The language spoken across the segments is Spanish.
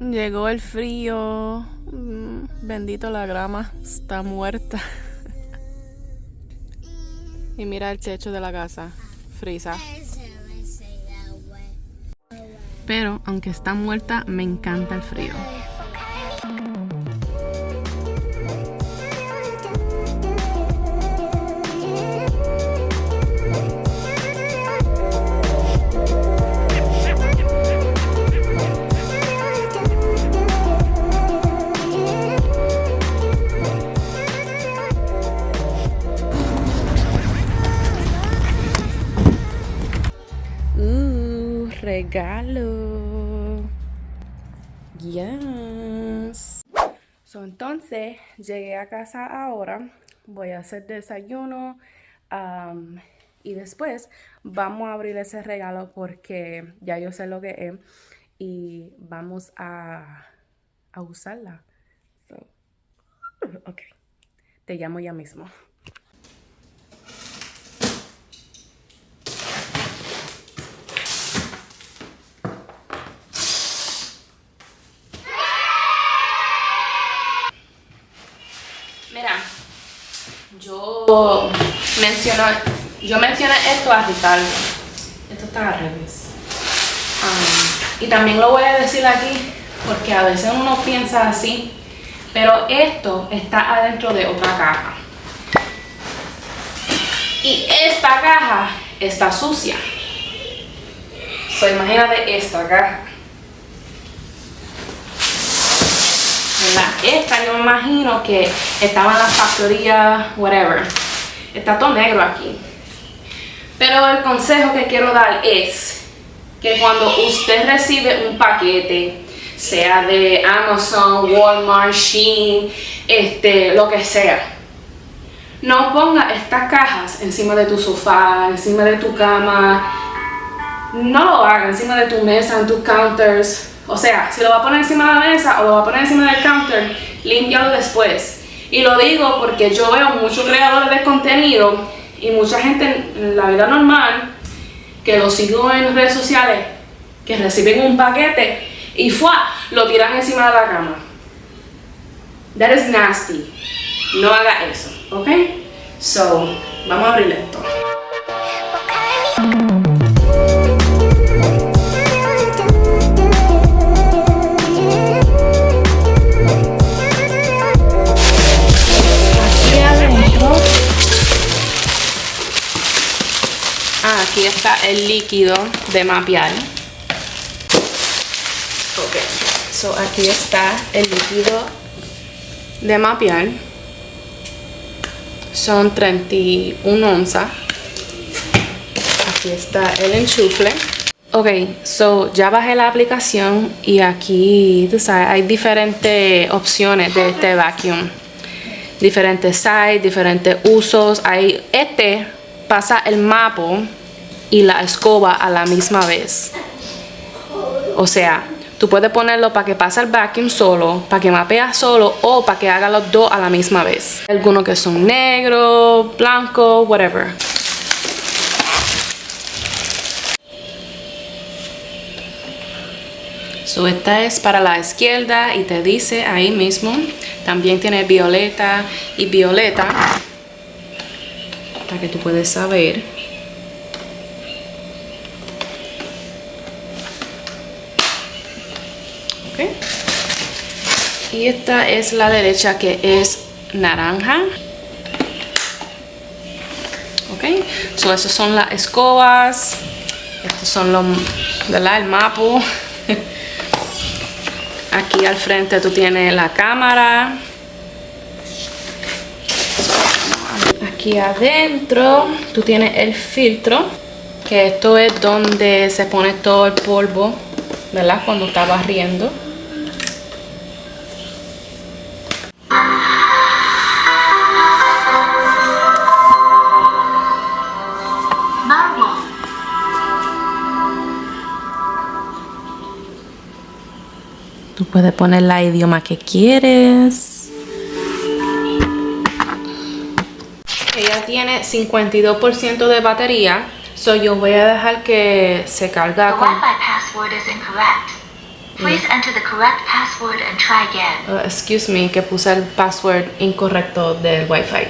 Llegó el frío. Bendito, la grama está muerta. Y mira el techo de la casa, frisa. Pero aunque está muerta, me encanta el frío. Regalo. Yes. So, entonces, llegué a casa ahora. Voy a hacer desayuno. Y después vamos a abrir ese regalo porque ya yo sé lo que es. Y vamos a usarla. So, ok. Te llamo ya mismo. Mira, yo mencioné esto a Ricardo. Esto está al revés. Y también lo voy a decir aquí porque a veces uno piensa así, pero esto está adentro de otra caja. Y esta caja está sucia. So, imagínate esta caja. Esta yo me imagino que estaba en la factoría, whatever. Está todo negro aquí. Pero el consejo que quiero dar es que cuando usted recibe un paquete, sea de Amazon, Walmart, Shein, lo que sea, no ponga estas cajas encima de tu sofá, encima de tu cama. No lo haga encima de tu mesa, en tus counters. O sea, si lo va a poner encima de la mesa o lo va a poner encima del counter, límpialo después. Y lo digo porque yo veo muchos creadores de contenido y mucha gente en la vida normal que lo sigo en redes sociales que reciben un paquete y lo tiran encima de la cama. That is nasty. No haga eso, ¿ok? So, vamos a abrir esto. Aquí está el líquido de mapear. Ok, so aquí está el líquido de mapear. Son 31 onzas. Aquí está el enchufle. Ok, so ya bajé la aplicación y aquí, tú sabes, hay diferentes opciones de este vacuum. Diferentes sizes, diferentes usos. Pasa el mapo y la escoba a la misma vez. O sea, tú puedes ponerlo para que pase el vacuum solo, para que mapea solo o para que haga los dos a la misma vez. Algunos que son negros, blancos, whatever. So, esta es para la izquierda y te dice ahí mismo. También tiene violeta y violeta, para que tú puedas saber. Okay. Y esta es la derecha, que es naranja. Ok, so esas son las escobas. Estos son los, ¿verdad? El mapo. Aquí al frente tú tienes la cámara. Aquí adentro tú tienes el filtro, que esto es donde se pone todo el polvo, ¿verdad? Cuando está barriendo. Tú puedes poner la idioma que quieres. Ella tiene 52% de batería, so yo voy a dejar que se carga con... Wi-Fi password is incorrect. Please enter the correct password and try again. Excuse me, que puse el password incorrecto del Wi-Fi.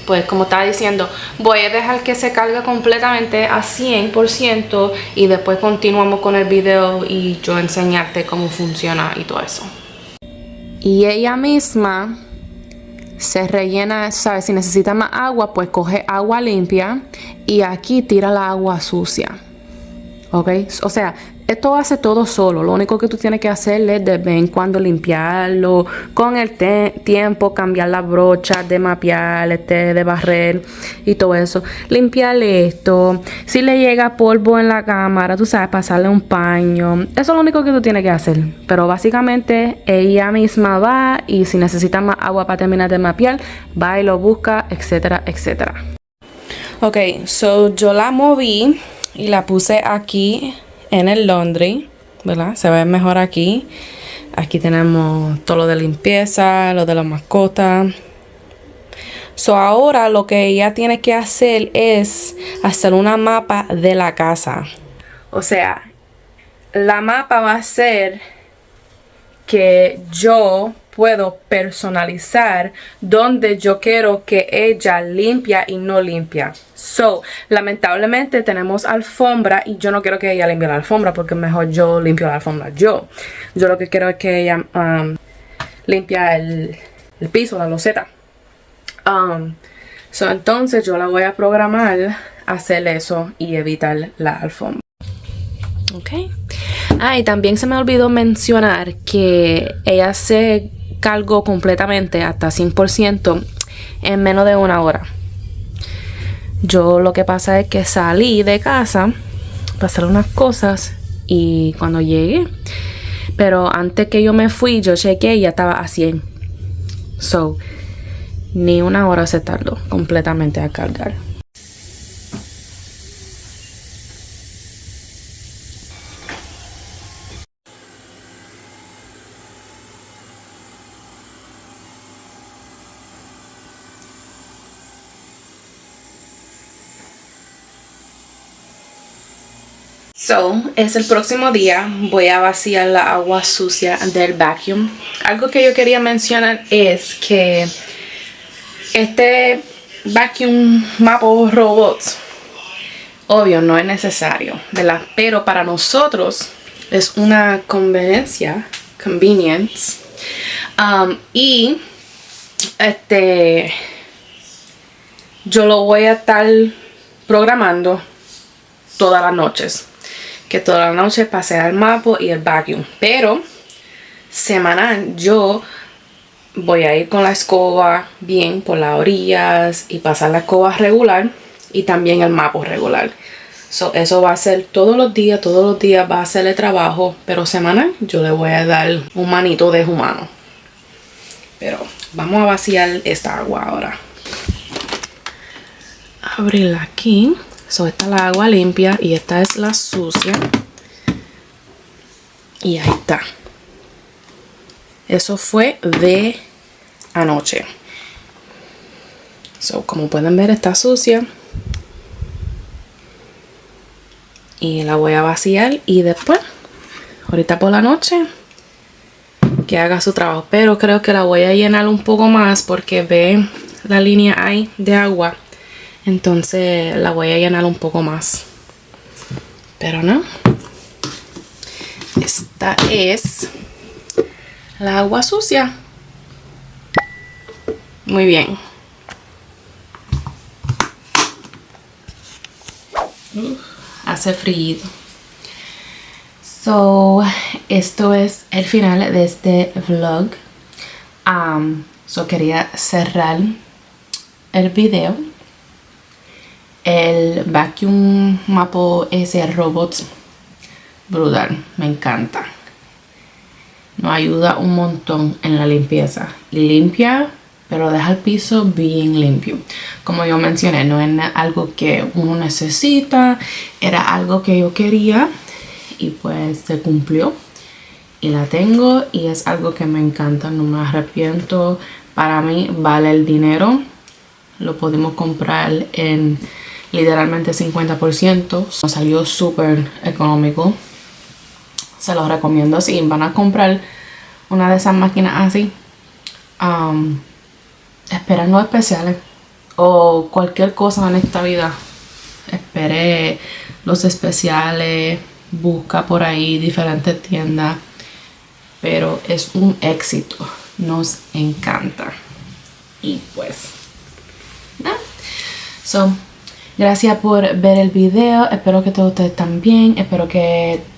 Pues como estaba diciendo, voy a dejar que se cargue completamente a 100% y después continuamos con el video y yo enseñarte cómo funciona y todo eso. Y ella misma se rellena, ¿sabes? Si necesita más agua, pues coge agua limpia y aquí tira la agua sucia. ¿Ok? O sea, esto hace todo solo. Lo único que tú tienes que hacer es de vez en cuando limpiarlo. Con el tiempo cambiar la brocha, de mapear, de barrer y todo eso. Limpiarle esto. Si le llega polvo en la cámara, tú sabes, pasarle un paño. Eso es lo único que tú tienes que hacer. Pero básicamente ella misma va y si necesita más agua para terminar de mapear, va y lo busca, etcétera, etcétera. Ok, so yo la moví y la puse aquí en el laundry, ¿verdad? Se ve mejor aquí. Aquí tenemos todo lo de limpieza, lo de la mascota. So ahora lo que ella tiene que hacer es hacer una mapa de la casa. O sea, la mapa va a ser que yo puedo personalizar donde yo quiero que ella limpia y no limpia. So, lamentablemente tenemos alfombra y yo no quiero que ella limpie la alfombra porque mejor yo limpio la alfombra yo. Yo lo que quiero es que ella limpia el piso, la loseta. Entonces yo la voy a programar a hacer eso y evitar la alfombra. Ok. Y también se me olvidó mencionar que ella se cargó completamente hasta 100% en menos de una hora. Yo lo que pasa es que salí de casa para hacer unas cosas y cuando llegué, pero antes que yo me fui, yo chequeé y ya estaba a 100. So, ni una hora se tardó completamente a cargar. Es el próximo día. Voy a vaciar la agua sucia del vacuum. Algo que yo quería mencionar es que este vacuum Mapo robot, obvio, no es necesario, ¿verdad? Pero para nosotros es una conveniencia, y yo lo voy a estar programando todas las noches. Que toda la noche pase el Mapo y el vacuum. Pero semanal yo voy a ir con la escoba bien por las orillas y pasar la escoba regular y también el Mapo regular. Eso va a ser todos los días va a hacer el trabajo, pero semanal yo le voy a dar un manito de humano. Pero vamos a vaciar esta agua ahora. Abrirla aquí. Esta es la agua limpia y esta es la sucia. Y ahí está. Eso fue de anoche. Como pueden ver, está sucia. Y la voy a vaciar y después, ahorita por la noche, que haga su trabajo. Pero creo que la voy a llenar un poco más porque ve la línea ahí de agua. Entonces la voy a llenar un poco más. Pero no. Esta es la agua sucia. Muy bien. Hace frío. Esto es el final de este vlog. Quería cerrar el video. El vacuum Mapo ese robot brutal, me encanta. Nos ayuda un montón en la limpieza. Limpia, pero deja el piso bien limpio. Como yo mencioné, no es algo que uno necesita, era algo que yo quería y pues se cumplió. Y la tengo y es algo que me encanta, no me arrepiento. Para mí vale el dinero. Lo podemos comprar en literalmente 50%. Nos salió súper económico. Se los recomiendo si van a comprar una de esas máquinas así. Esperen los especiales o cualquier cosa en esta vida. Espere los especiales, busca por ahí diferentes tiendas, pero es un éxito, nos encanta. Y pues nada. Gracias por ver el video, espero que todos ustedes también, espero que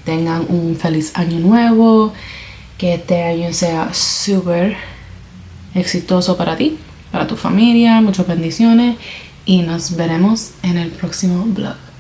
tengan un feliz año nuevo, que este año sea súper exitoso para ti, para tu familia, muchas bendiciones y nos veremos en el próximo vlog.